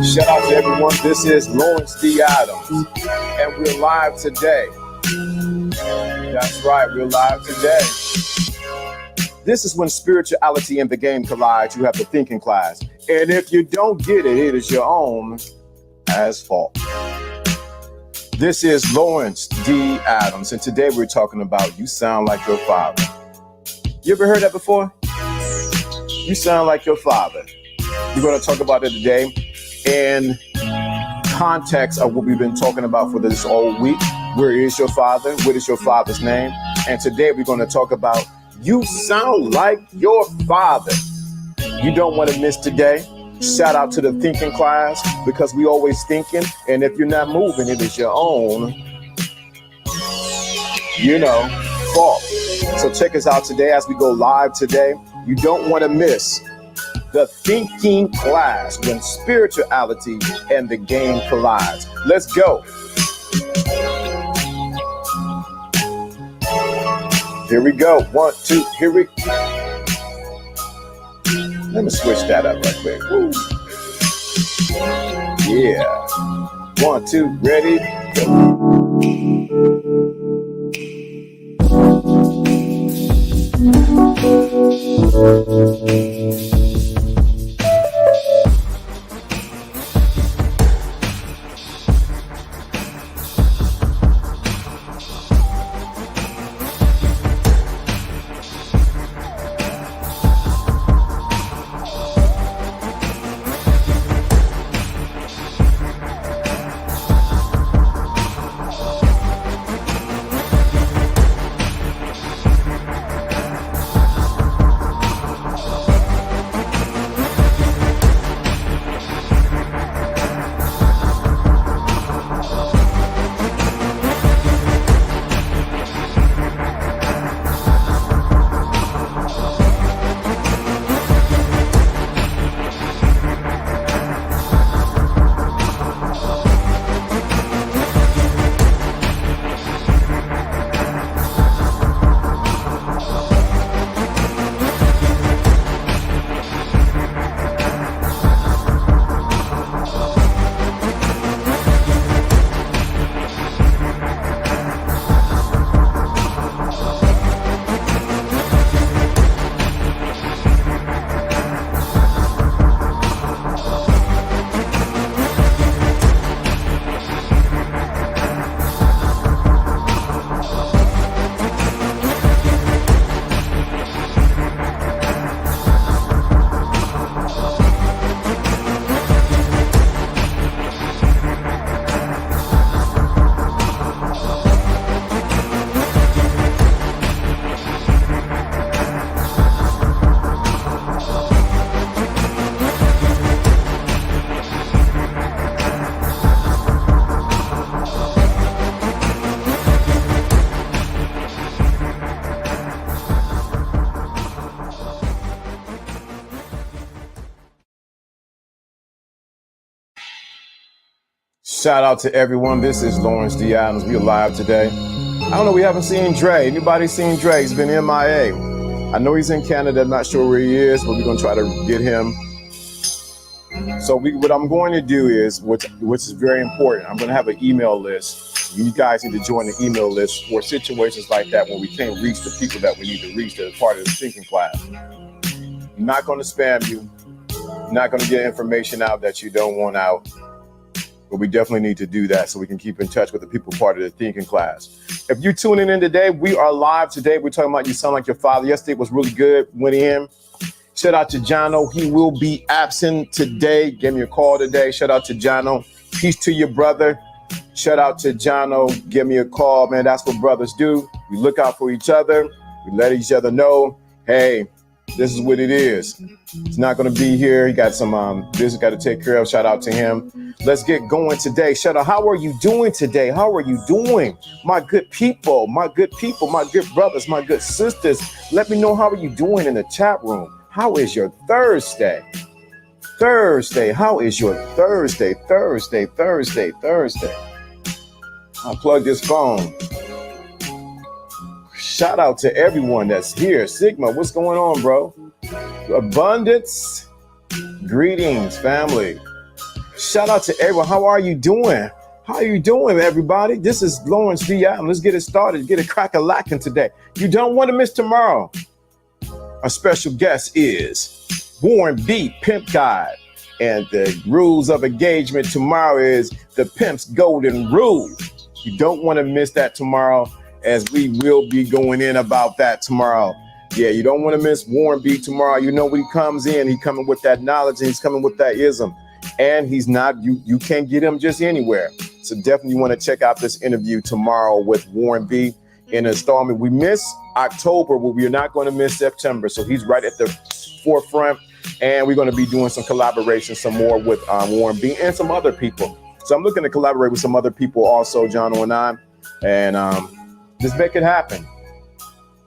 Shout out to everyone. This is Lawrence D. Adams, and we're live today. That's right, we're live today. This is when spirituality and the game collide. You have the thinking class. And if you don't get it, it is your own as fault. This is Lawrence D. Adams, and today we're talking about you sound like your father. You ever heard that before? You sound like your father. We're going to talk about it today in context of what we've been talking about for this whole week. Where is your father? What is your father's name? And today we're going to talk about you sound like your father. You don't want to miss today. Shout out to the thinking class, because we always thinking. And if you're not moving, it is your own, fault. So check us out today as we go live today. You don't want to miss the thinking class when spirituality and the game collides. Let's go. Here we go. 1, 2, here we go. Let me switch that up right quick. Woo. Yeah. 1, 2, ready, go. Shout out to everyone. This is Lawrence D. Adams. We're live today. I don't know, we haven't seen Dre. Anybody seen Dre? He's been MIA. I know he's in Canada. I'm not sure where he is, but we're going to try to get him. So what I'm going to do is, which is very important, I'm going to have an email list. You guys need to join the email list for situations like that when we can't reach the people that we need to reach that are part of the thinking class. I'm not going to spam you. I'm not going to get information out that you don't want out. But we definitely need to do that so we can keep in touch with the people part of the thinking class. If you're tuning in today, we are live today. We're talking about You Sound Like Your Father. Yesterday was really good. Went in. Shout out to Jono. He will be absent today. Give me a call today. Shout out to Jono. Peace to your brother. Shout out to Jono. Give me a call, man. That's what brothers do. We look out for each other. We let each other know, hey, this is what it is. He's not going to be here. He got some business got to take care of. Shout out to him. Let's get going today. Shout out. How are you doing today? How are you doing? My good people, my good brothers, my good sisters. Let me know how are you doing in the chat room. How is your Thursday? How is your Thursday? I'll plug this phone. Shout out to everyone that's here. Sigma, what's going on, bro? Abundance. Greetings, family. Shout out to everyone. How are you doing? How are you doing, everybody? This is Lawrence D. Adams. Let's get it started. Get it crack-a-lacking today. You don't want to miss tomorrow. Our special guest is Warren B. Pimp Guide. And the rules of engagement tomorrow is the Pimp's Golden Rule. You don't want to miss that tomorrow, as we will be going in about that tomorrow. Yeah, you don't want to miss Warren B tomorrow. You know when he comes in, he's coming with that knowledge and he's coming with that ism. And he's not, you can't get him just anywhere. So definitely want to check out this interview tomorrow with Warren B in installment. We miss October, but we're not going to miss September. So he's right at the forefront. And we're going to be doing some collaboration, some more with Warren B and some other people. So I'm looking to collaborate with some other people also, Jono and I. And just make it happen.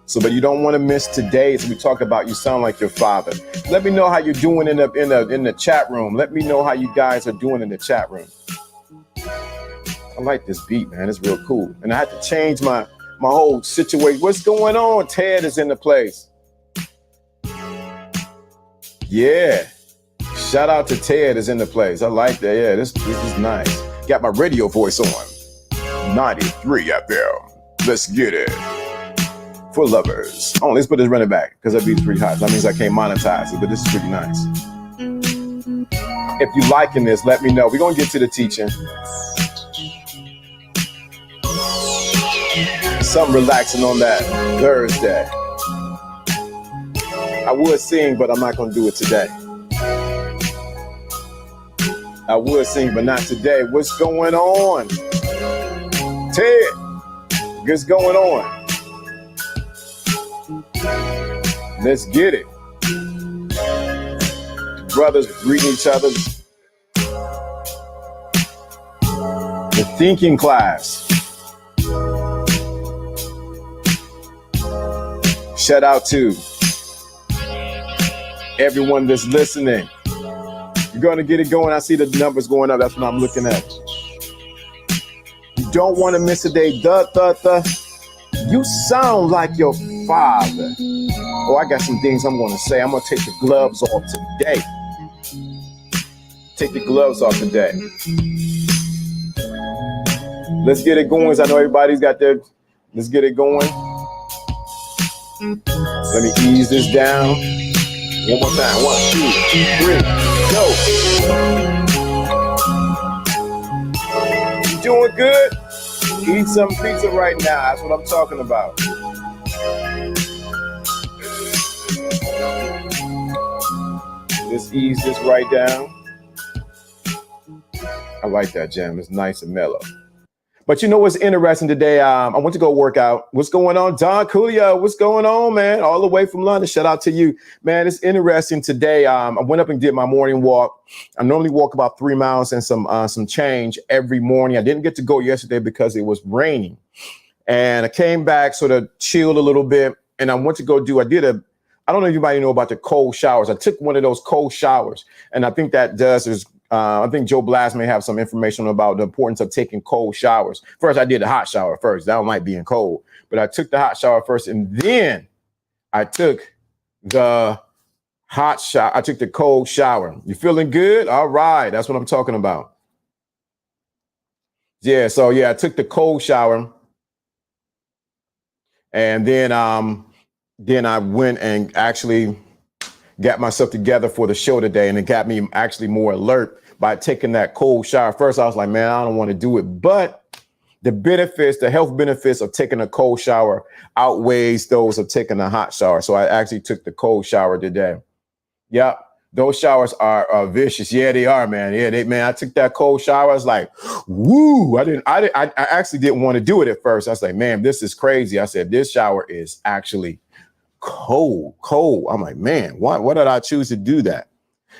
So, but you don't want to miss today as we talk about You Sound Like Your Father. Let me know how you're doing in the chat room. Let me know how you guys are doing in the chat room. I like this beat, man. It's real cool. And I had to change my whole situation. What's going on? Ted is in the place. Yeah. Shout out to Ted is in the place. I like that. Yeah, this is nice. Got my radio voice on. 93 FM. Let's get it. For lovers. Oh, let's put this running back because that beat's pretty hot. That means I can't monetize it, but this is pretty nice. If you liking this, let me know. We're going to get to the teaching. Something relaxing on that Thursday. I would sing, but I'm not going to do it today. I would sing, but not today. What's going on? Ted, what's going on? Let's get it. Brothers greeting each other. The thinking class. Shout out to everyone that's listening. You're going to get it going. I see the numbers going up. That's what I'm looking at. You don't want to miss a day. You sound like your father. Oh, I got some things I'm going to say. I'm going to take the gloves off today. Take the gloves off today. Let's get it going. I know everybody's got their... Let's get it going. Let me ease this down. One more time. 1, 2, 3, go. You doing good? Eat some pizza right now. That's what I'm talking about. Let's ease this right down. I like that jam. It's nice and mellow. But you know what's interesting today? I went to go work out. What's going on? Don Coolio, what's going on, man? All the way from London. Shout out to you. Man, it's interesting today. I went up and did my morning walk. I normally walk about 3 miles and some change every morning. I didn't get to go yesterday because it was raining. And I came back, sort of chilled a little bit. And I went to go I don't know if anybody know about the cold showers. I took one of those cold showers. And I think that does is I think Joe Blast may have some information about the importance of taking cold showers. First, I did the hot shower first. That one might be in cold, but I took the hot shower first, and then I took the hot shower. I took the cold shower. You feeling good? All right. That's what I'm talking about. Yeah. So yeah, I took the cold shower, and then I went and actually got myself together for the show today, and it got me actually more alert by taking that cold shower. First, I was like, man, I don't want to do it, but the benefits, the health benefits of taking a cold shower outweighs those of taking a hot shower. So I actually took the cold shower today. Yep. Those showers are vicious. Yeah, they are, man. Yeah, man. I took that cold shower. I was like, woo. I actually didn't want to do it at first. I was like, man, this is crazy. I said, this shower is actually cold. I'm like, man, why did I choose to do that?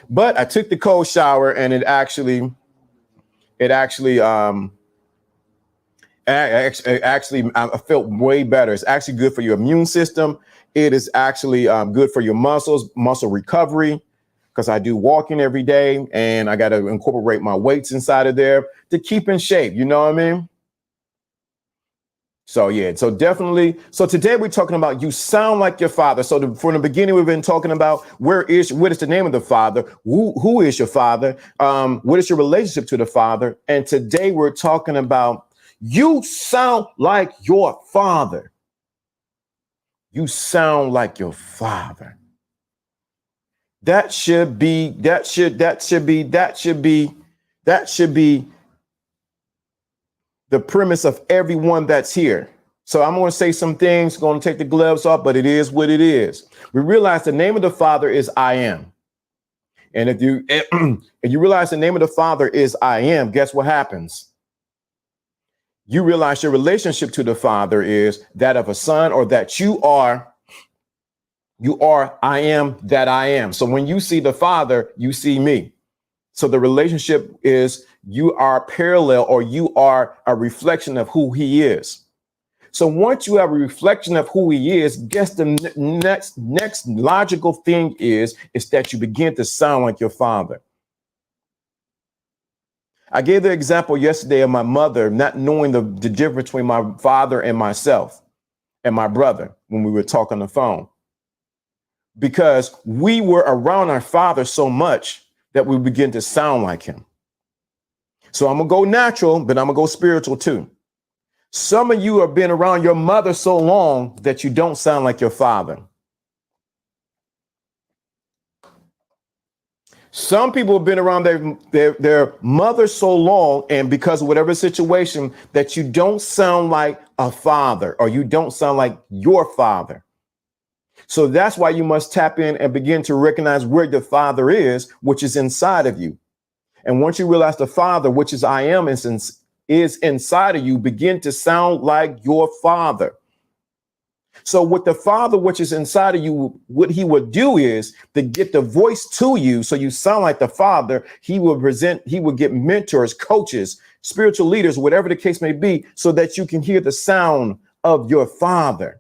But I took the cold shower, and it actually I felt way better. It's actually good for your immune system. It is actually good for your muscle recovery, because I do walking every day, and I got to incorporate my weights inside of there to keep in shape. You know what I mean? So yeah, so definitely. So today we're talking about you sound like your father. So from the beginning, we've been talking about what is the name of the father? Who is your father? What is your relationship to the father? And today we're talking about you sound like your father. You sound like your father. That should be the premise of everyone that's here. So I'm going to say some things, going to take the gloves off, but it is what it is. We realize the name of the Father is I am. And if you realize the name of the Father is I am, guess what happens? You realize your relationship to the Father is that of a son, or that you are I am that I am. So when you see the Father, you see me. So the relationship is you are parallel, or you are a reflection of who he is. So once you have a reflection of who he is, guess the next logical thing is that you begin to sound like your father. I gave the example yesterday of my mother not knowing the difference between my father and myself and my brother when we were talking on the phone, because we were around our father so much that we begin to sound like him. So I'm going to go natural, but I'm going to go spiritual too. Some of you have been around your mother so long that you don't sound like your father. Some people have been around their mother so long, and because of whatever situation, that you don't sound like a father, or you don't sound like your father. So that's why you must tap in and begin to recognize where the Father is, which is inside of you. And once you realize the Father, which is I am, is inside of you, begin to sound like your Father. So with the Father, which is inside of you, what he would do is to get the voice to you, so you sound like the Father. He will get mentors, coaches, spiritual leaders, whatever the case may be, so that you can hear the sound of your Father.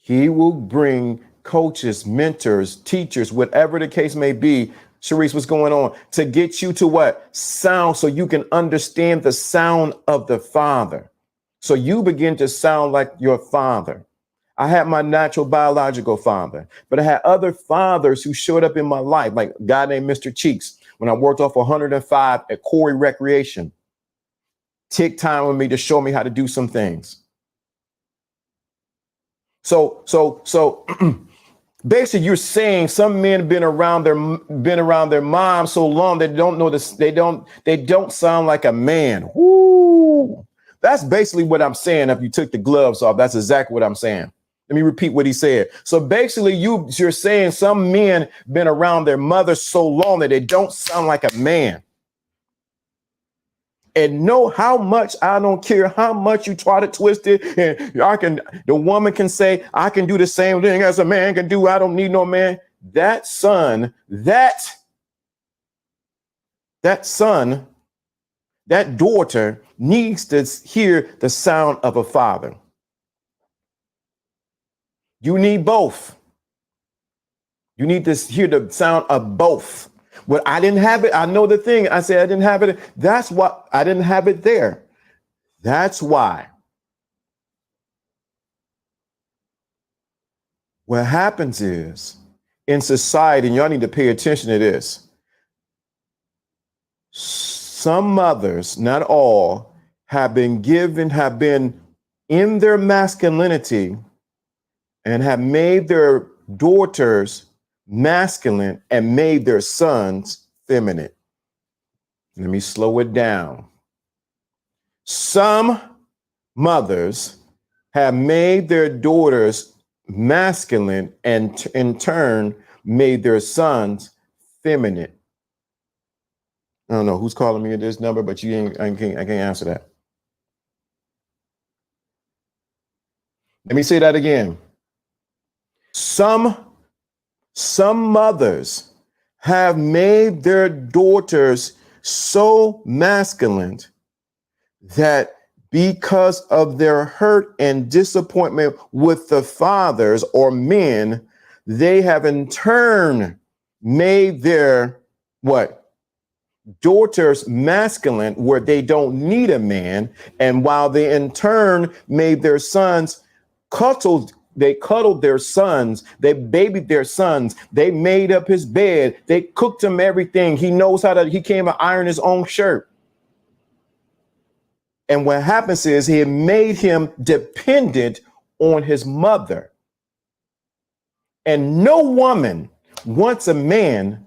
He will bring coaches, mentors, teachers, whatever the case may be. Sharice, what's going on? To get you to what? Sound, so you can understand the sound of the Father. So you begin to sound like your father. I had my natural biological father, but I had other fathers who showed up in my life, like a guy named Mr. Cheeks, when I worked off 105 at Corey Recreation. Take time with me to show me how to do some things. So basically, you're saying some men have been around their mom so long they don't know this. They don't sound like a man. Woo! That's basically what I'm saying. If you took the gloves off, that's exactly what I'm saying. Let me repeat what he said. So basically, you're saying some men been around their mother so long that they don't sound like a man. And know how much, I don't care how much you try to twist it. And the woman can say, I can do the same thing as a man can do. I don't need no man. That son, that daughter needs to hear the sound of a father. You need both. You need to hear the sound of both. Well, I didn't have it. I know the thing. I said I didn't have it. That's what I didn't have it there. That's why. What happens is in society, and y'all need to pay attention to this. Some mothers, not all, have been in their masculinity and have made their daughters masculine and made their sons feminine. Let me slow it down. Some mothers have made their daughters masculine and in turn made their sons feminine. I don't know who's calling me at this number, but I can't answer that. Let me say that again. Some mothers have made their daughters so masculine that because of their hurt and disappointment with the fathers or men, they have in turn made their daughters masculine where they don't need a man. And while they in turn made their sons cuddled their sons, they babied their sons, they made up his bed, they cooked him everything. He came to iron his own shirt. And what happens is he made him dependent on his mother. And no woman wants a man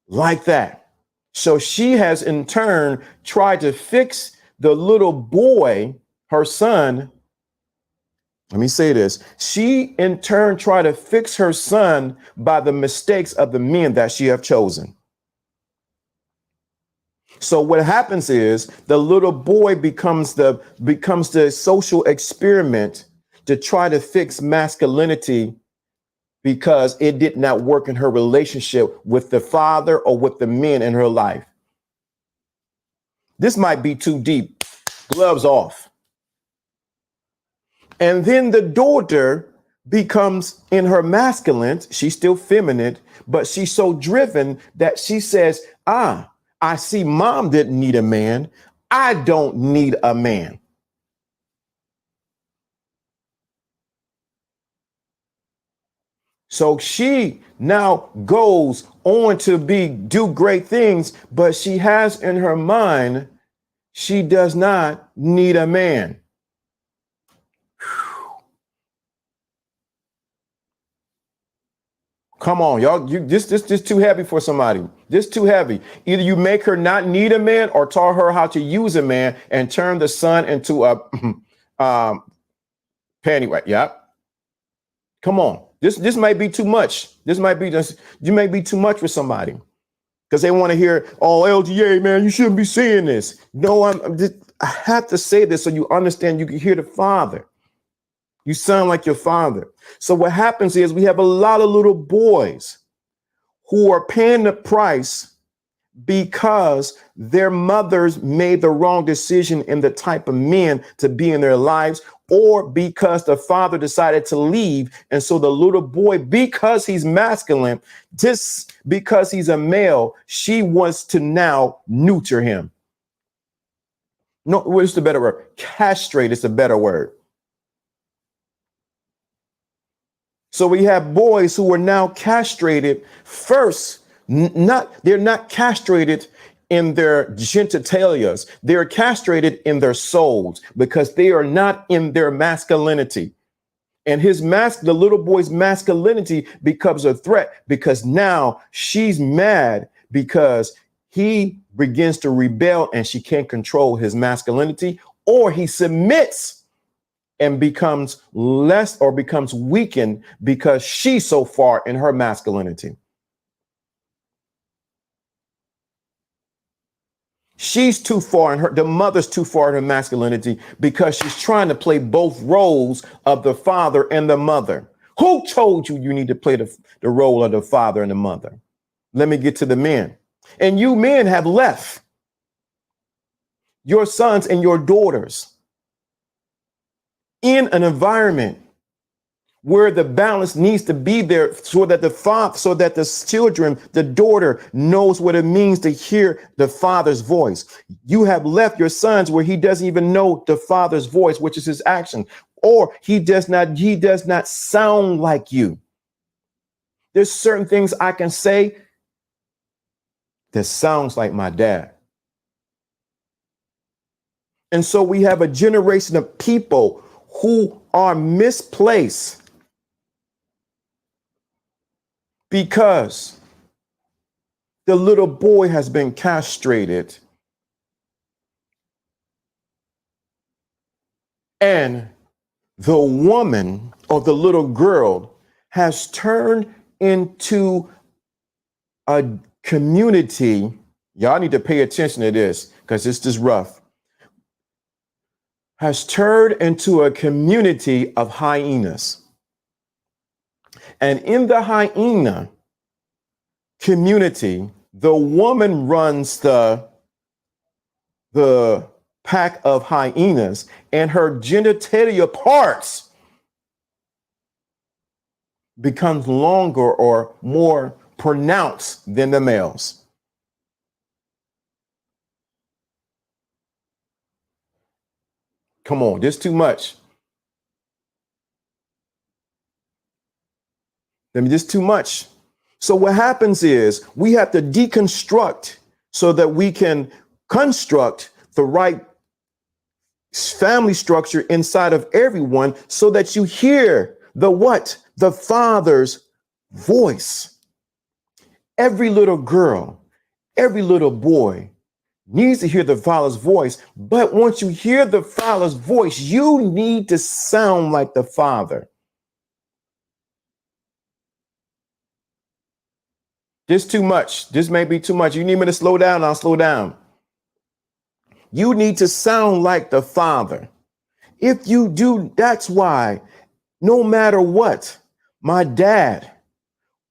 like that. So she has in turn tried to fix the little boy, her son. Let me say this. She in turn tried to fix her son by the mistakes of the men that she have chosen. So what happens is the little boy becomes the social experiment to try to fix masculinity because it did not work in her relationship with the father or with the men in her life. This might be too deep. Gloves off. And then the daughter becomes in her masculine. She's still feminine, but she's so driven that she says, I see mom didn't need a man. I don't need a man. So she now goes on to do great things, but she has in her mind, she does not need a man. Come on, y'all. This too heavy for somebody. This too heavy. Either you make her not need a man or taught her how to use a man and turn the son into a pantywhack. Yep. Come on. This might be too much. You may be too much for somebody because they want to hear, oh, LGA, man, you shouldn't be saying this. No, I have to say this so you understand. You can hear the father. You sound like your father. So what happens is we have a lot of little boys who are paying the price because their mothers made the wrong decision in the type of men to be in their lives, or because the father decided to leave. And so the little boy, because he's masculine, because he's a male, she wants to now neuter him. No, what's the better word? Castrate is the better word. So we have boys who are now castrated first. They're not castrated in their genitalias. They're castrated in their souls because they are not in their masculinity. And the little boy's masculinity becomes a threat because now she's mad because he begins to rebel and she can't control his masculinity, or he submits and becomes less or becomes weakened because she's so far in her masculinity. She's too far in the mother's too far in her masculinity because she's trying to play both roles of the father and the mother. Who told you need to play the role of the father and the mother? Let me get to the men. And you men have left your sons and your daughters in an environment where the balance needs to be there so that the father, so that the children, the daughter knows what it means to hear the father's voice. You have left your sons where he doesn't even know the father's voice, which is his action, or he does not sound like you. There's certain things I can say that sounds like my dad. And so we have a generation of people who are misplaced because the little boy has been castrated and the woman or the little girl has turned into a community. Y'all need to pay attention to this because it's just rough. Has turned into a community of hyenas. And in the hyena community, the woman runs the pack of hyenas, and her genitalia parts becomes longer or more pronounced than the males. Come on, this too much. This too much. So what happens is we have to deconstruct so that we can construct the right family structure inside of everyone so that you hear the father's voice. Every little girl, every little boy needs to hear the father's voice. But once you hear the father's voice, you need to sound like the father. This too much. This may be too much. You need me to slow down, I'll slow down. You need to sound like the father. If you do, that's why no matter what, my dad,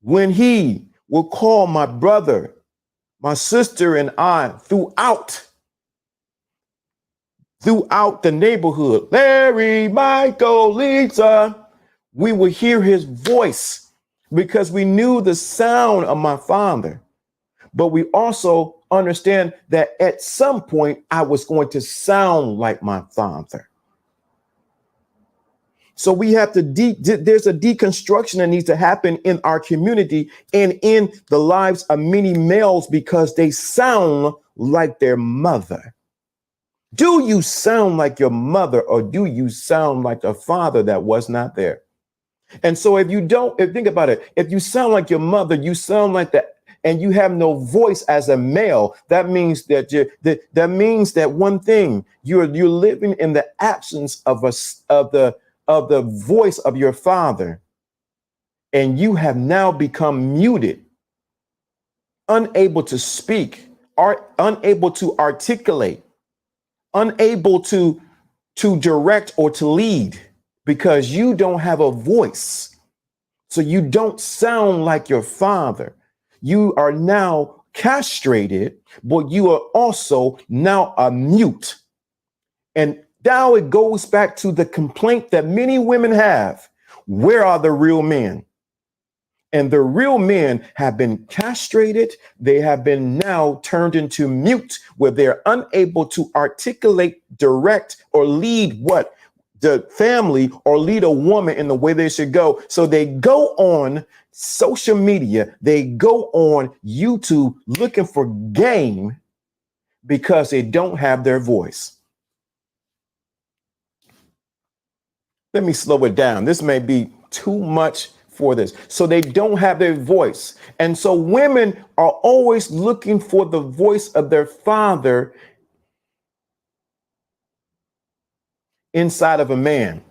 when he will call my brother, my sister, and I throughout the neighborhood, Larry, Michael, Lisa, we would hear his voice because we knew the sound of my father. But we also understand that at some point I was going to sound like my father. So we have to, there's a deconstruction that needs to happen in our community and in the lives of many males because they sound like their mother. Do you sound like your mother or do you sound like a father that was not there? And so if think about it, if you sound like your mother, you sound like that, and you have no voice as a male, that means that one thing, you're living in the absence of the voice of your father, and you have now become muted, unable to speak, unable to articulate, unable to direct or to lead because you don't have a voice. So you don't sound like your father. You are now castrated, but you are also now a mute. And now it goes back to the complaint that many women have. Where are the real men? And the real men have been castrated. They have been now turned into mute, where they're unable to articulate, direct, or lead the family or lead a woman in the way they should go. So they go on social media, they go on YouTube looking for game because they don't have their voice. Let me slow it down. This may be too much for this. So they don't have their voice. And so women are always looking for the voice of their father inside of a man.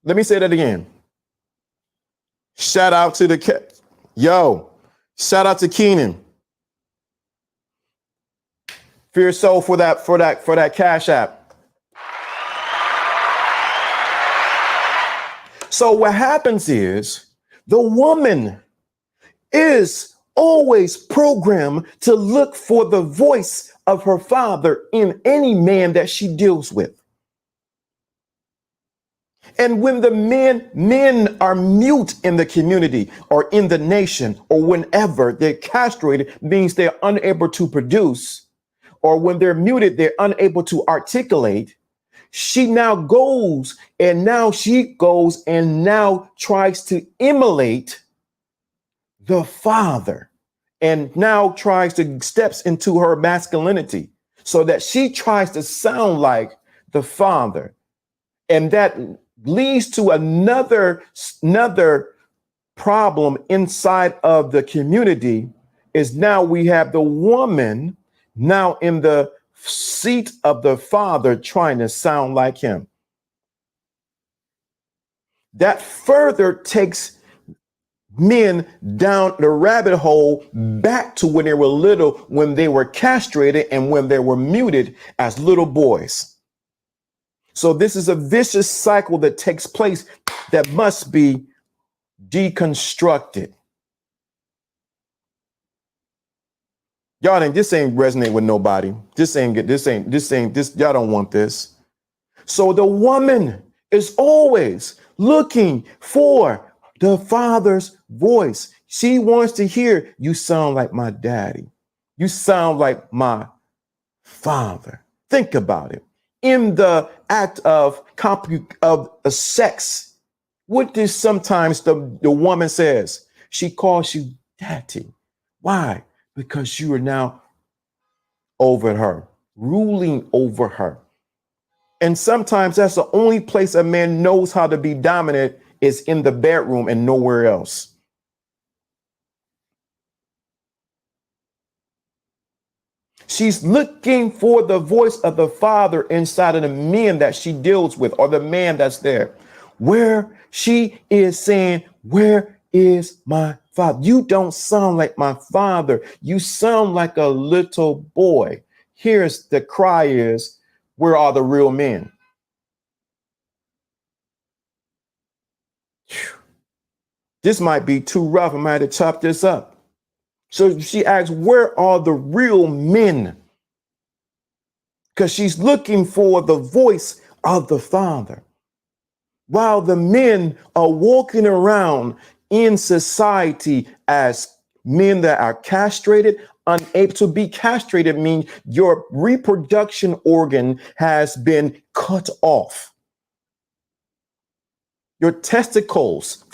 Let me say that again. Shout out to shout out to Keenan. Fear Soul for that Cash App. So what happens is the woman is always programmed to look for the voice of her father in any man that she deals with. And when the men are mute in the community or in the nation, or whenever they're castrated, means they're unable to produce, or when they're muted, they're unable to articulate. She goes and now tries to emulate the father, and now tries to steps into her masculinity so that she tries to sound like the father. And that leads to another problem inside of the community. Is now we have the woman now in the seat of the father trying to sound like him. That further takes men down the rabbit hole back to when they were little, when they were castrated and when they were muted as little boys. So this is a vicious cycle that takes place that must be deconstructed. This ain't resonate with nobody. This y'all don't want this. So the woman is always looking for the father's voice. She wants to hear, you sound like my daddy. You sound like my father. Think about it. In the act of sex, what does sometimes the woman says? She calls you daddy. Why? Because you are now over her, ruling over her. And sometimes that's the only place a man knows how to be dominant, is in the bedroom and nowhere else. She's looking for the voice of the father inside of the men that she deals with, or the man that's there, where she is saying, where is my father? You don't sound like my father. You sound like a little boy. Here's the cry is, where are the real men? Whew. This might be too rough. I might have to chop this up. So she asks, where are the real men? Because she's looking for the voice of the father. While the men are walking around in society as men that are castrated, unable to be castrated means your reproduction organ has been cut off. Your testicles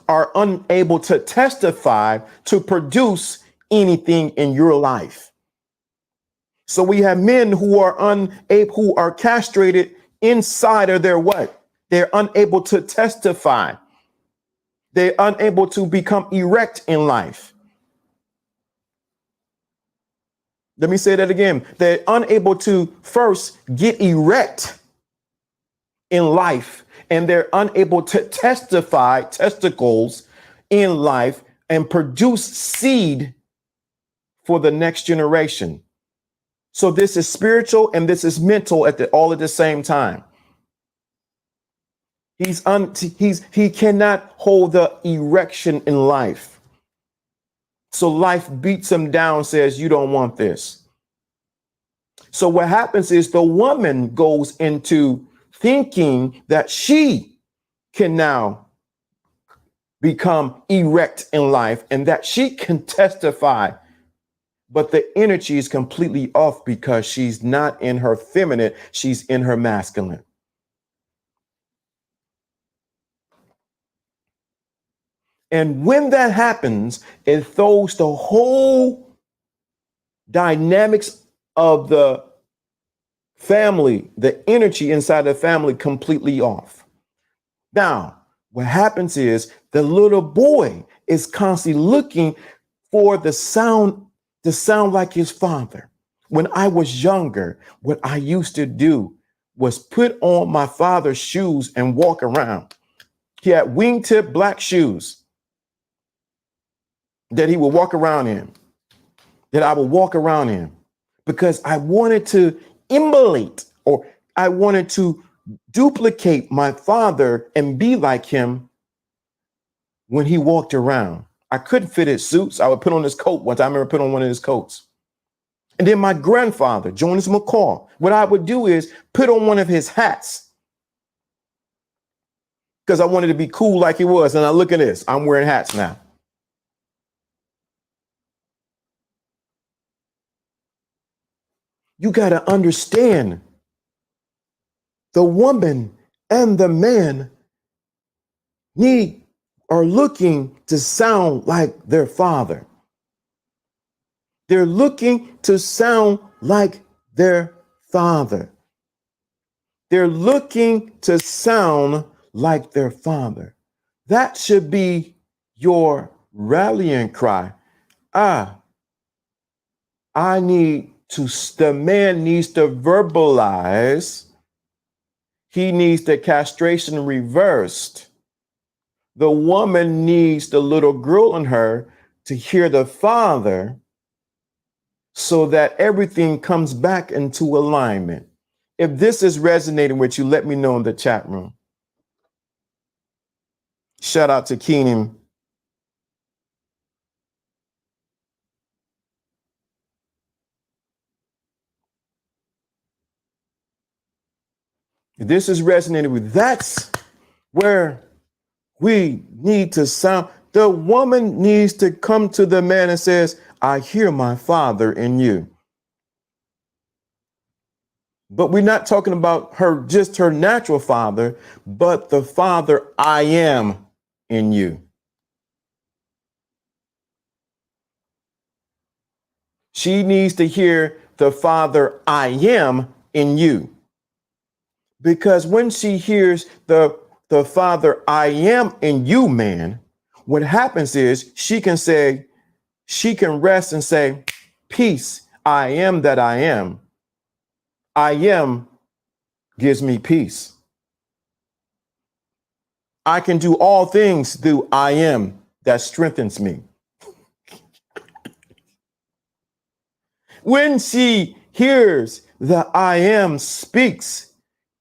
are unable to testify to produce anything in your life. So we have men who are castrated inside of their what? They're unable to testify. They're unable to become erect in life. Let me say that again. They're unable to first get erect in life, and they're unable to testify testicles in life and produce seed for the next generation. So this is spiritual and this is mental all at the same time. He cannot hold the erection in life. So life beats him down, says, you don't want this. So what happens is the woman goes into thinking that she can now become erect in life and that she can testify. But the energy is completely off because she's not in her feminine, she's in her masculine. And when that happens, it throws the whole dynamics of the family, the energy inside the family completely off. Now, what happens is the little boy is constantly looking for the sound to sound like his father. When I was younger, what I used to do was put on my father's shoes and walk around. He had wingtip black shoes that he would walk around in, that I would walk around in, because I wanted to emulate, or I wanted to duplicate my father and be like him when he walked around. I couldn't fit his suits. I would put on his coat. Once I remember putting on one of his coats. And then my grandfather, Jonas McCall, what I would do is put on one of his hats because I wanted to be cool like he was. And I look at this, I'm wearing hats now. You got to understand the woman and the man are looking to sound like their father. They're looking to sound like their father. They're looking to sound like their father. That should be your rallying cry. The man needs to verbalize. He needs the castration reversed. The woman needs the little girl in her to hear the father so that everything comes back into alignment. If this is resonating with you, let me know in the chat room. Shout out to Keenan. If this is resonating with, that's where we need to sound. The woman needs to come to the man and says, I hear my father in you. But we're not talking about just her natural father, but the father I am in you. She needs to hear the father I am in you. Because when she hears the father I am in you, man, what happens is she can rest and say, peace, I am that I am. I am gives me peace. I can do all things through I am that strengthens me. When she hears the I am speaks,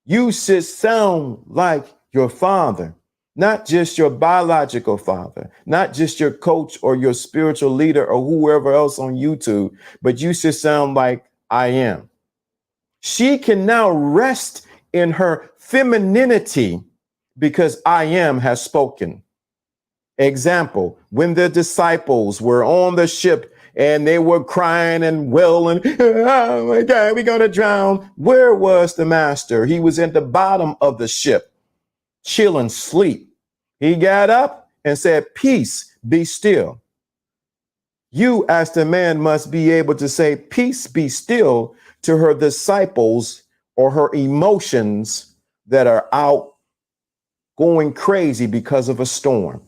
you should sound like your father, not just your biological father, not just your coach or your spiritual leader or whoever else on YouTube, but you should sound like I am. She can now rest in her femininity because I am has spoken. Example, when the disciples were on the ship and they were crying and wailing, oh my God, we're going to drown. Where was the master? He was at the bottom of the ship, chilling, sleep. He got up and said, peace, be still. You, as the man, must be able to say, peace, be still to her disciples or her emotions that are out going crazy because of a storm.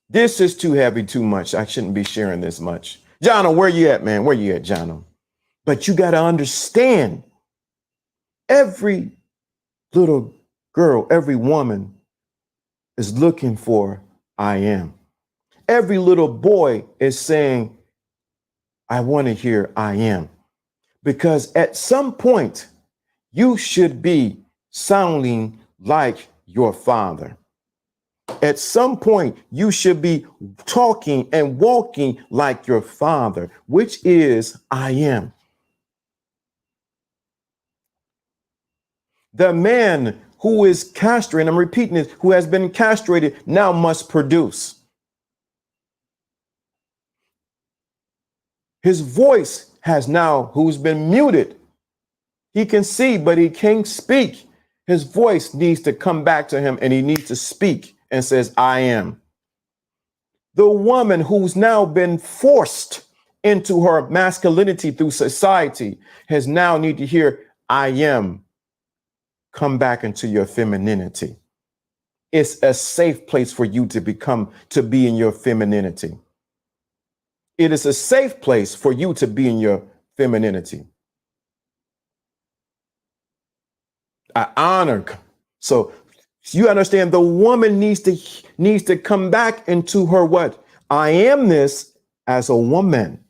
This is too heavy, too much. I shouldn't be sharing this much. Jono, where you at, man? Where you at, Jono? But you got to understand, every little girl, every woman is looking for I am. Every little boy is saying, I want to hear I am. Because at some point, you should be sounding like your father. At some point, you should be talking and walking like your father, which is I am. The man who is castrated, I'm repeating this, who has been castrated now must produce. His voice has now, who's been muted, he can see, but he can't speak. His voice needs to come back to him and he needs to speak and says, I am. The woman who's now been forced into her masculinity through society has now need to hear, I am. Come back into your femininity. It's a safe place for you to be in your femininity. It is a safe place for you to be in your femininity. I honor. So you understand, the woman needs to come back into her what? I amness as a woman.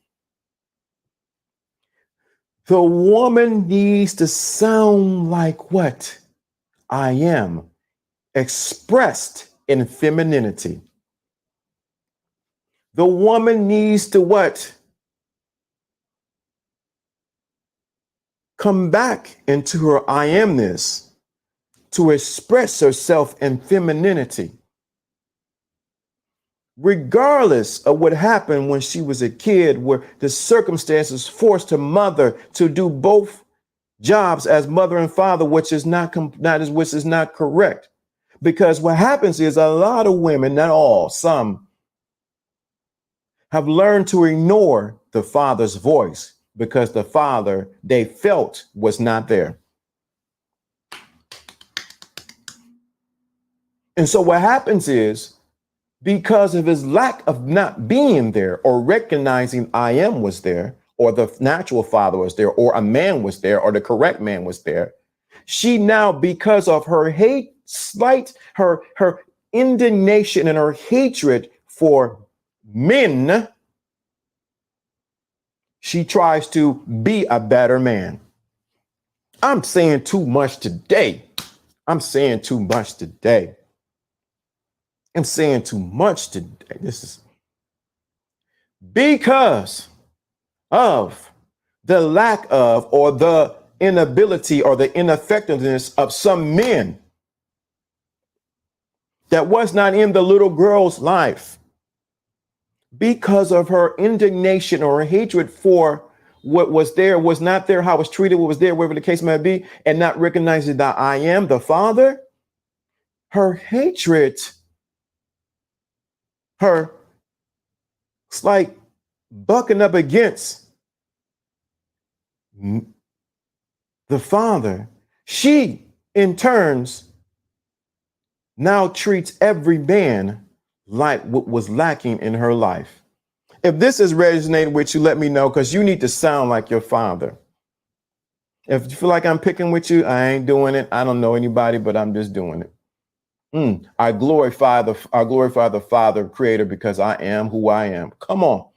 The woman needs to sound like what? I am, expressed in femininity. The woman needs to what? come back into her I amness to express herself in femininity, regardless of what happened when she was a kid, where the circumstances forced her mother to do both jobs as mother and father, which is not correct. Because what happens is a lot of women, not all, some, have learned to ignore the father's voice because the father they felt was not there. And so what happens is, because of his lack of not being there or recognizing I am was there, or the natural father was there, or a man was there, or the correct man was there, she now, because of her hate, her indignation and her hatred for men, she tries to be a better man. I'm saying too much today. I'm saying too much today. I'm saying too much today. This is because of the lack of, or the inability, or the ineffectiveness of some men that was not in the little girl's life, because of her indignation or her hatred for what was there, was not there, how it was treated, what was there, whatever the case may be, and not recognizing that I am the father. Her hatred, it's like bucking up against the father. She, in turns, now treats every man like what was lacking in her life. If this is resonating with you, let me know, because you need to sound like your father. If you feel like I'm picking with you, I ain't doing it. I don't know anybody, but I'm just doing it. I glorify the Father Creator because I am who I am. Come on.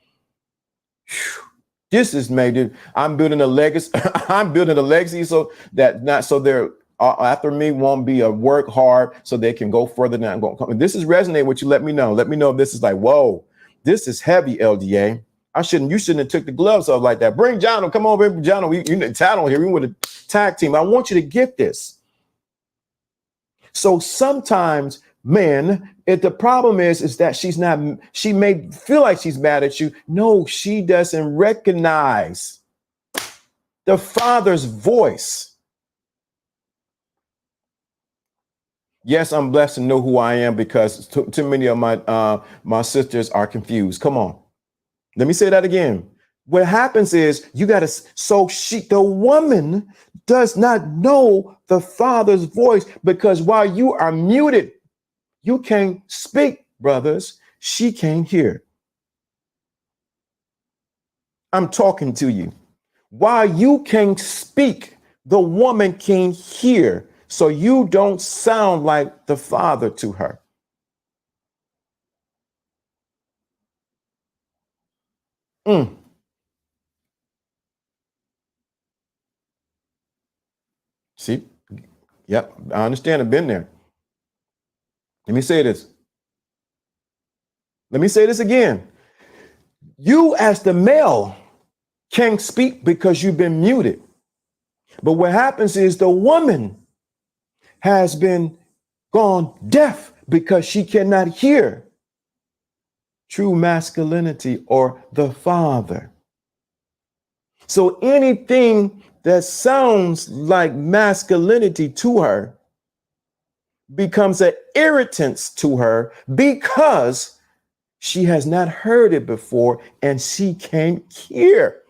Whew. This is made. I'm building a legacy. I'm building a legacy so that not so they're after me won't be a work hard so they can go further than I'm going. This is resonating with you. Let me know. Let me know if this is like, whoa, this is heavy, LDA. You shouldn't have took the gloves off like that. Bring John. Come on, bring John. You tag on here. We with a tag team. I want you to get this. So sometimes, men, if the problem is that she may feel like she's mad at you. No, she doesn't recognize the father's voice. Yes, I'm blessed to know who I am because too many of my sisters are confused. Come on. Let me say that again. What happens is the woman does not know the father's voice, because while you are muted, you can't speak, brothers. She can't hear. I'm talking to you. While you can't speak, the woman can't hear. So you don't sound like the father to her. See? Yep, I understand. I've been there. Let me say this. Let me say this again. You, as the male, can't speak because you've been muted. But what happens is the woman has been gone deaf because she cannot hear true masculinity or the father. So anything that sounds like masculinity to her becomes an irritant to her because she has not heard it before and she can't hear.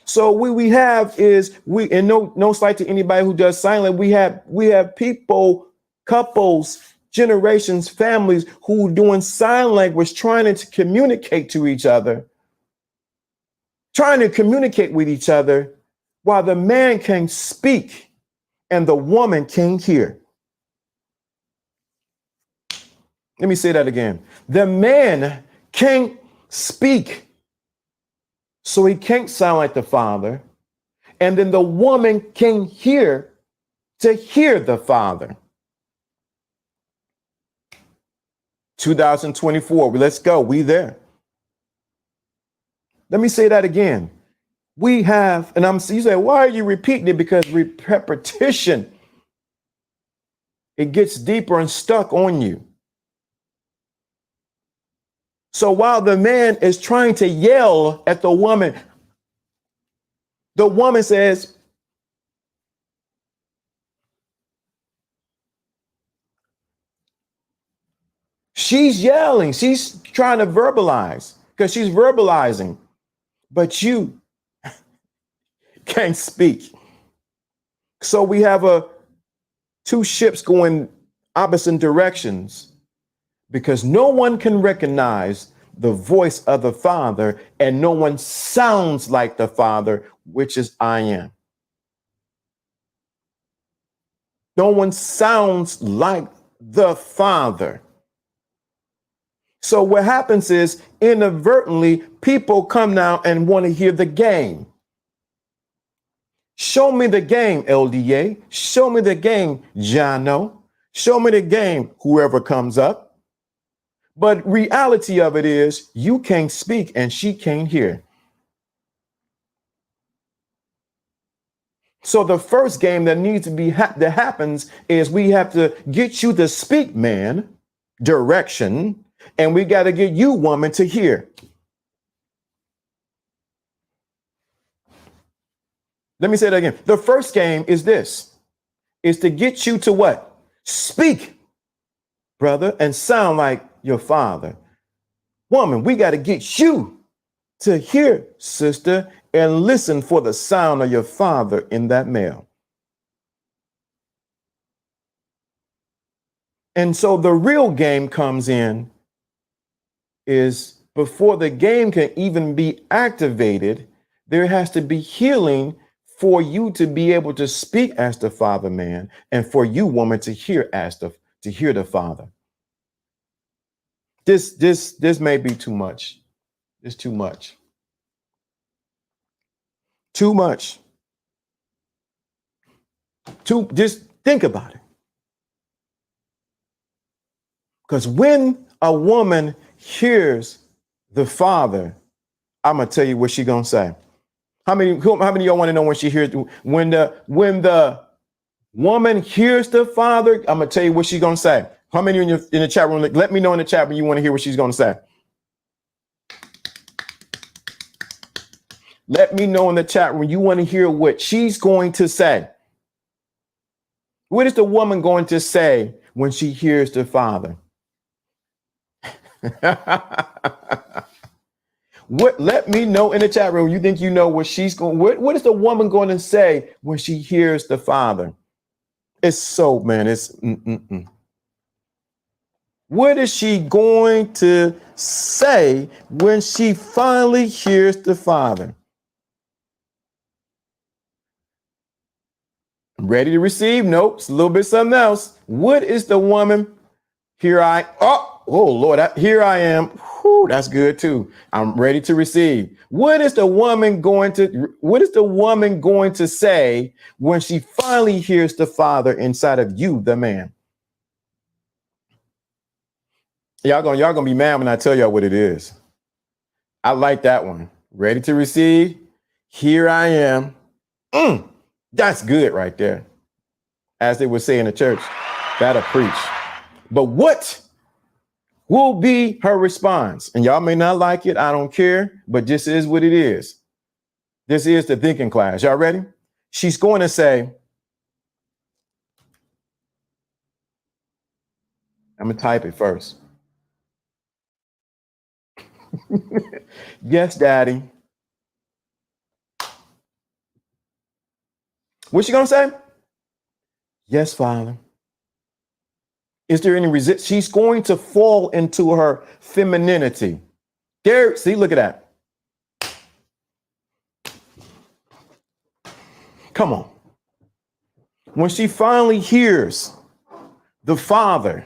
So what we have is and no slight to anybody who does sign language, we have people, couples, generations, families who doing sign language, trying to communicate to each other, trying to communicate with each other while the man can't speak and the woman can't hear. Let me say that again. The man can't speak, so he can't sound like the father. And then the woman can't hear to hear the father. 2024, let's go. We there. Let me say that again. We have, and you say, why are you repeating it? Because repetition, it gets deeper and stuck on you. So while the man is trying to yell at the woman says, she's yelling, she's trying to verbalize because she's verbalizing, but you can't speak. So we have two ships going opposite directions because no one can recognize the voice of the Father, and no one sounds like the Father, which is I am. No one sounds like the Father. So what happens is inadvertently, people come now and want to hear the game. Show me the game, LDA. Show me the game, Jano. Show me the game, whoever comes up. But reality of it is you can't speak and she can't hear. So the first game that needs to be that happens is we have to get you to speak, man, direction, and we got to get you, woman, to hear. Let me say that again. The first game is this, is to get you to what? Speak, brother, and sound like your father. Woman, we got to get you to hear, sister, and listen for the sound of your father in that male. And so the real game comes in is before the game can even be activated, there has to be healing for you to be able to speak as the Father, man, and for you, woman, to hear the Father. This may be too much. It's too much. Too much. Just think about it. Because when a woman hears the Father, I'm gonna tell you what she's gonna say. How many of y'all want to know when she hears when the woman hears the Father? I'm gonna tell you what she's gonna say. How many in the chat room? Let me know in the chat when you want to hear what she's gonna say. Let me know in the chat room you want to hear what she's going to say. What is the woman going to say when she hears the Father? Let me know in the chat room. You think you know what she's going? What is the woman going to say when she hears the Father? It's so, man. It's. What is she going to say when she finally hears the Father? Ready to receive? Nope. It's a little bit something else. What is the woman? Oh Lord, here I am. Whew, that's good too. I'm ready to receive. What is the woman going to say when she finally hears the Father inside of you, the man? Y'all gonna be mad when I tell y'all what it is. I like that one. Ready to receive? Here I am. That's good right there. As they would say in the church, that'll preach. But what will be her response? And y'all may not like it. I don't care. But this is what it is. This is the thinking class. Y'all ready? She's going to say, I'm going to type it first. Yes, Daddy. What's she going to say? Yes, Father. Is there any resistance? She's going to fall into her femininity. There, see, look at that. Come on. When she finally hears the Father,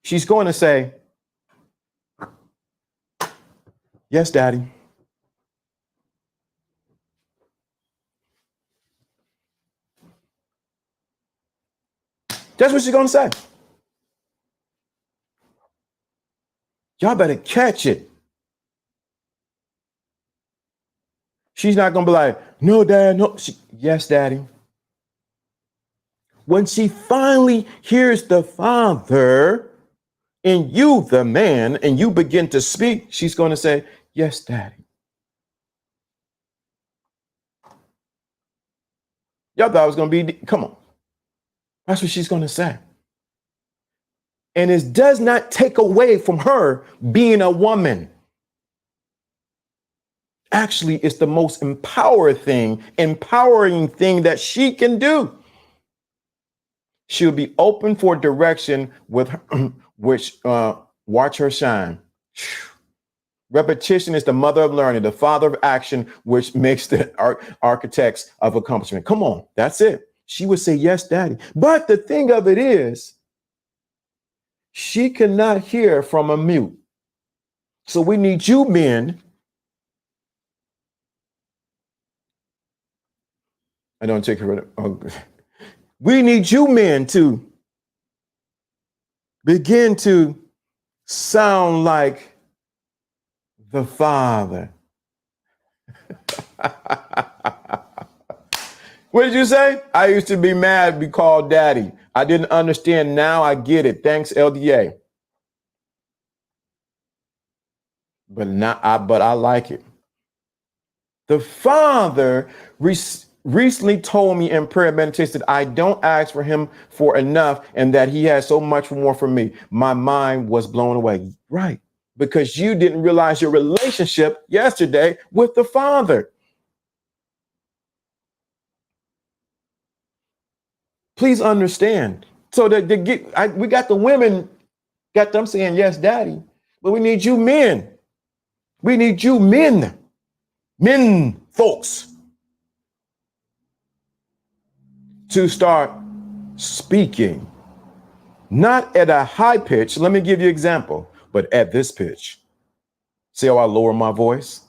she's going to say, yes, Daddy. That's what she's going to say. Y'all better catch it. She's not going to be like, no, dad, no. Yes, daddy. When she finally hears the father in you, the man, and you begin to speak, she's going to say, yes, daddy. Y'all thought it was going to be, come on. That's what she's going to say. And it does not take away from her being a woman. Actually, it's the most empowering thing that she can do. She'll be open for direction with her, which watch her shine. Repetition is the mother of learning, the father of action, which makes the architects of accomplishment. Come on, that's it. She would say, yes, daddy. But the thing of it is, she cannot hear from a mute. So we need you men. I don't take her. We need you men to begin to sound like the father. What did you say? I used to be mad to be called daddy. I didn't understand. Now I get it. Thanks, LDA. But I like it. The father recently told me in prayer meditation that I don't ask for him for enough and that he has so much more for me. My mind was blown away. Right. Because you didn't realize your relationship yesterday with the father. Please understand. So that we got the women, got them saying, yes, daddy, but we need you men. We need you men, folks, to start speaking, not at a high pitch. Let me give you an example, but at this pitch. See how I lower my voice?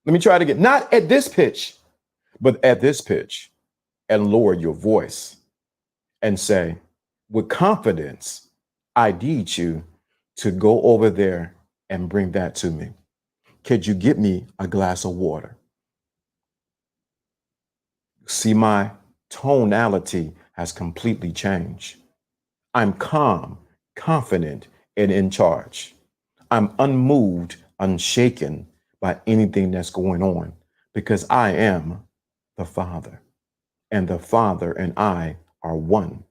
Let me try it again. Not at this pitch, but at this pitch, and lower your voice and say, with confidence, I need you to go over there and bring that to me. Could you get me a glass of water? See, my tonality has completely changed. I'm calm, confident, and in charge. I'm unmoved, unshaken by anything that's going on because I am the Father, and the Father and I are one.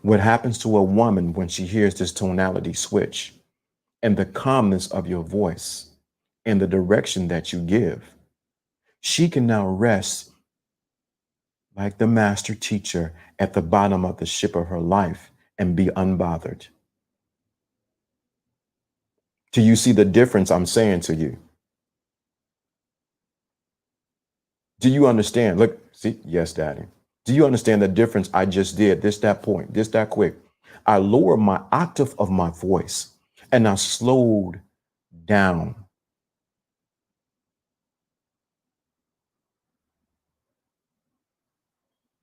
What happens to a woman when she hears this tonality switch and the calmness of your voice and the direction that you give? She can now rest like the master teacher at the bottom of the ship of her life and be unbothered. Do you see the difference I'm saying to you? Do you understand? Look, see, yes, daddy. Do you understand the difference I just did? That point, that quick. I lowered my octave of my voice and I slowed down.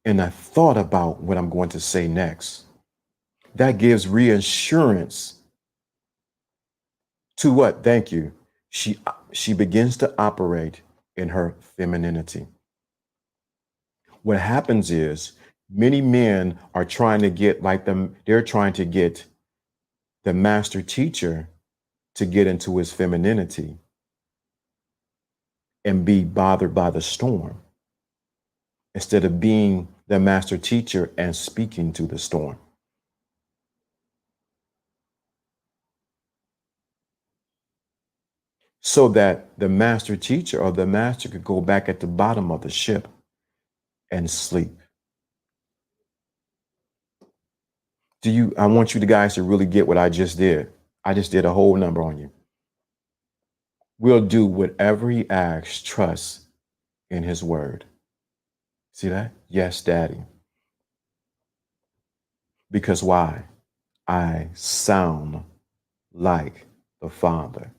And I thought about what I'm going to say next. That gives reassurance to what? Thank you. She begins to operate in her femininity. What happens is many men are trying to get like them. They're trying to get the master teacher to get into his femininity and be bothered by the storm instead of being the master teacher and speaking to the storm. So that the master teacher or the master could go back at the bottom of the ship and sleep. I want you guys to really get what I just did. I just did a whole number on you. We'll do whatever he asks, trust in his word. See that? Yes, daddy. Because why? I sound like the father.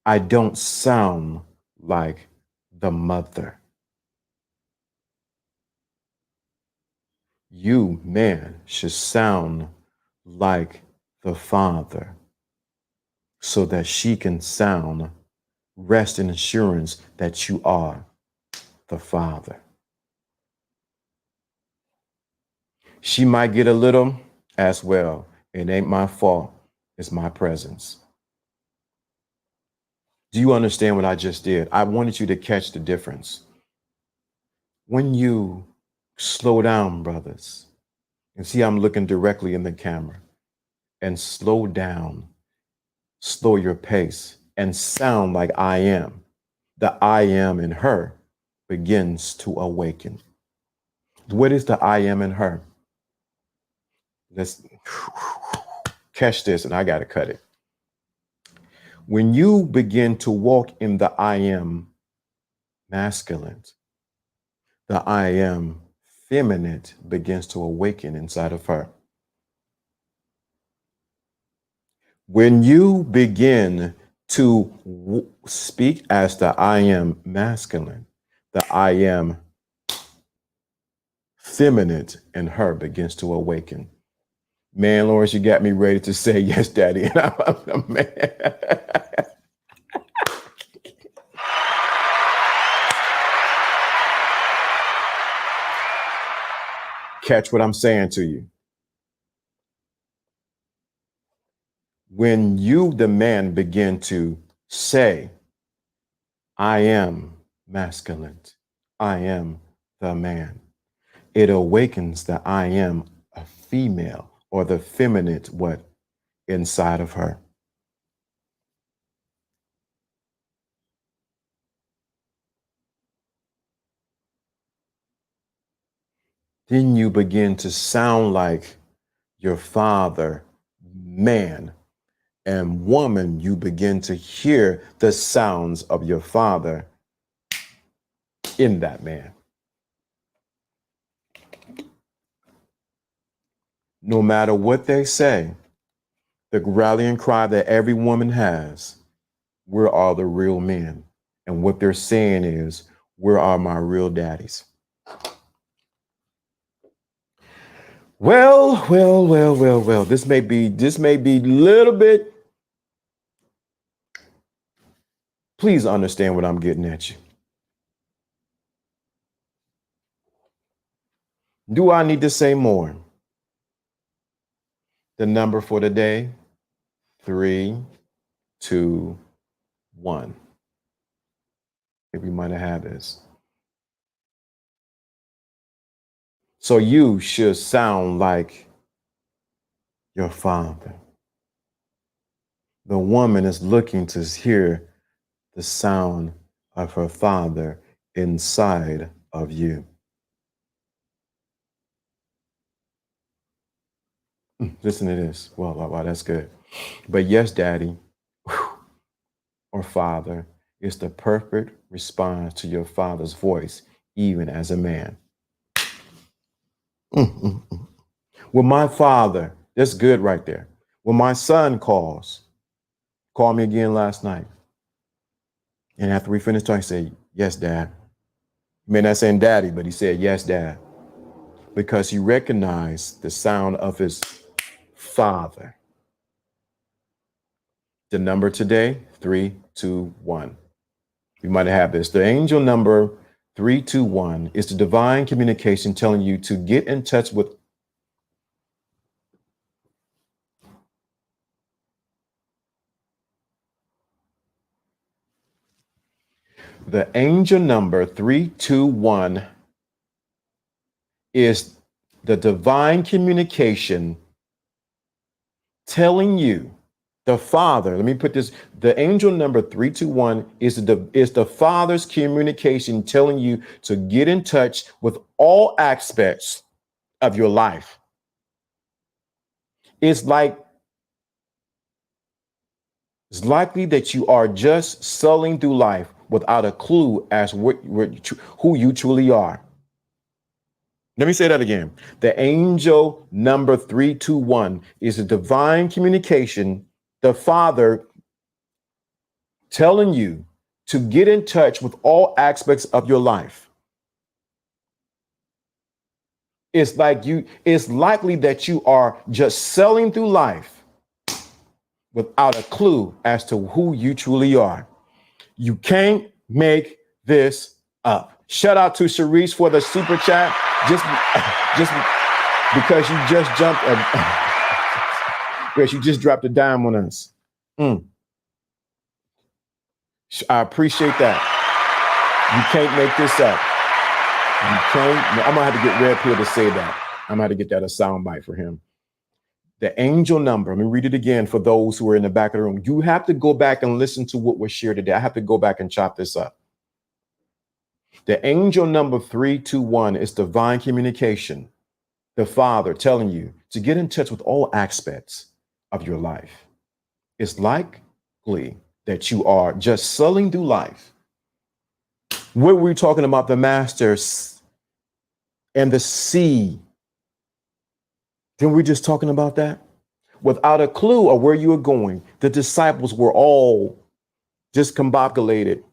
I don't sound like the mother. You, man, should sound like the father so that she can sound rest in assurance that you are the Father. She might get a little as well. It ain't my fault. It's my presence. Do you understand what I just did? I wanted you to catch the difference. When you slow down, brothers, and see I'm looking directly in the camera, and slow down, slow your pace, and sound like I am, the I am in her begins to awaken. What is the I am in her? Let's catch this, and I got to cut it. When you begin to walk in the I am masculine, the I am feminine begins to awaken inside of her. When you begin to speak as the I am masculine, the I am feminine in her begins to awaken. Man, Lawrence, you got me ready to say yes, Daddy. Man. Catch what I'm saying to you. When you, the man, begin to say, I am masculine, I am the man, it awakens the I am a female or the feminine what inside of her. Then you begin to sound like your father, man, and woman, you begin to hear the sounds of your father in that man. No matter what they say, the rallying cry that every woman has, we're all the real men. And what they're saying is, where are my real daddies? Well. This may be a little bit. Please understand what I'm getting at you. Do I need to say more? The number for the day, 3, 2, 1. If we might have this. So you should sound like your father. The woman is looking to hear the sound of her father inside of you. Listen to this. Wow, that's good. But yes, Daddy or Father is the perfect response to your father's voice, even as a man. When my father, that's good right there. When my son called me again last night. And after we finished talking, he said, yes, Dad. He may not say Daddy, but he said, yes, Dad. Because he recognized the sound of his father. The number today, 3, 2, 1. We might have this. The angel number 321 is the divine communication telling you to get in touch with the angel number 321 is the divine communication telling you, the Father, let me put this, the angel number 321 is the Father's communication telling you to get in touch with all aspects of your life. It's likely that you are just sailing through life without a clue as who you truly are. Let me say that again. The angel number 321 is a divine communication, the Father telling you to get in touch with all aspects of your life. It's likely that you are just sailing through life without a clue as to who you truly are. You can't make this up. Shout out to Sharice for the super chat. Just because you just jumped, because you just dropped a dime on us. I appreciate that. You can't make this up. You can't. I'm gonna have to get Red Pill to say that. I'm gonna have to get that a soundbite for him. The angel number. Let me read it again for those who are in the back of the room. You have to go back and listen to what was shared today. I have to go back and chop this up. The angel number 321 is divine communication. The Father telling you to get in touch with all aspects of your life. It's likely that you are just sailing through life. What were we talking about? The masters and the sea. Then we're just talking about that without a clue of where you were going. The disciples were all just combobulated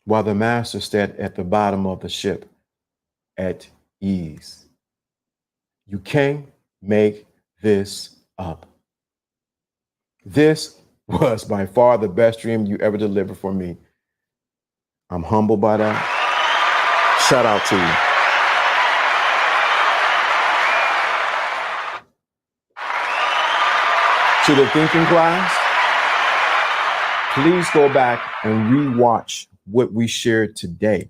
while the master sat at the bottom of the ship at ease. You can't make this up. This was by far the best dream you ever delivered for me. I'm humbled by that. Shout out to you. To the thinking class, please go back and rewatch what we shared today.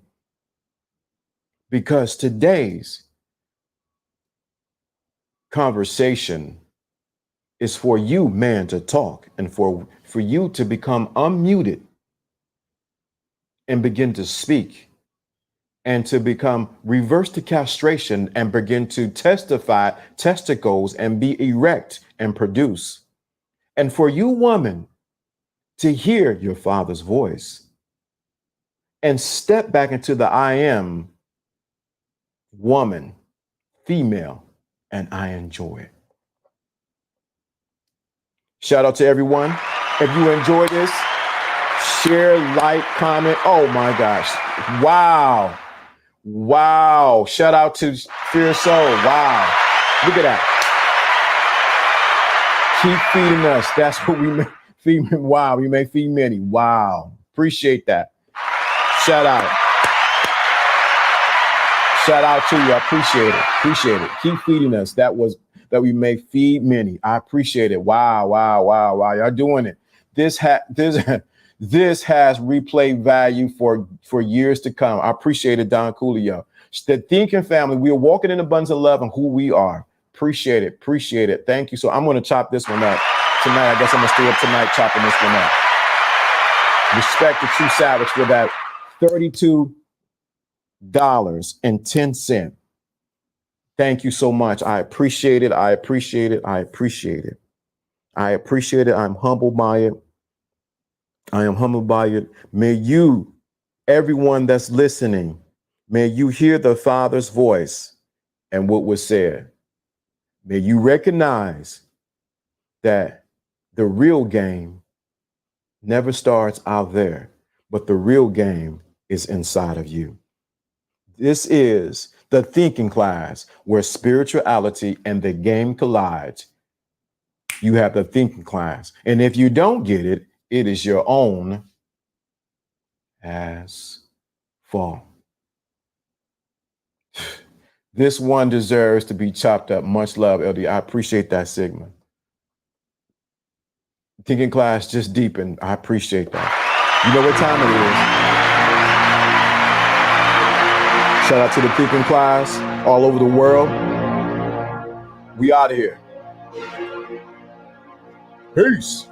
Because today's conversation is for you, man, to talk and for you to become unmuted and begin to speak and to become reverse to castration and begin to testify testicles and be erect and produce. And for you, woman, to hear your father's voice and step back into the I am woman, female, and I enjoy it. Shout out to everyone. If you enjoyed this, share, like, comment. Oh my gosh. Wow. Wow. Shout out to Fear Soul. Wow. Look at that. Keep feeding us. That's what we may feed. Wow. We may feed many. Wow. Appreciate that. Shout out. Shout out to you. I appreciate it. Appreciate it. Keep feeding us. That we may feed many. I appreciate it. Wow. Wow. Wow. Wow. Y'all doing it. This has replay value for years to come. I appreciate it, Don Coolio. The Thinking family, we are walking in abundance of love and who we are. Appreciate it. Appreciate it. Thank you. So I'm going to chop this one up tonight. I guess I'm going to stay up tonight chopping this one up. Respect the True Savage for that $32.10. Thank you so much. I appreciate it. I appreciate it. I appreciate it. I appreciate it. I'm humbled by it. I am humbled by it. May you, everyone that's listening, may you hear the Father's voice and what was said. May you recognize that the real game never starts out there, but the real game is inside of you. This is the Thinking class where spirituality and the game collides. You have the Thinking class. And if you don't get it, it is your own as fault. This one deserves to be chopped up. Much love, LD. I appreciate that, Sigma. Thinking class just deepened. I appreciate that. You know what time it is. Shout out to the Thinking class all over the world. We out of here. Peace.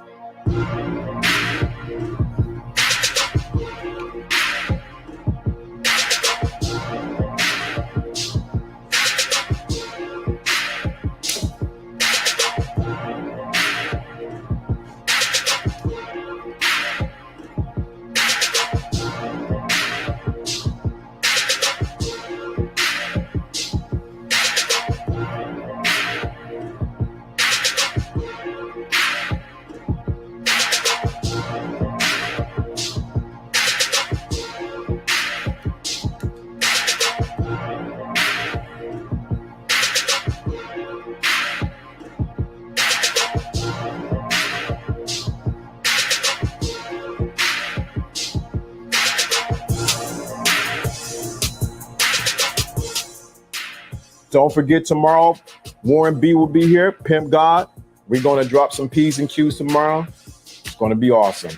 Don't forget tomorrow, Warren B will be here. Pimp God. We're going to drop some P's and Q's tomorrow. It's going to be awesome.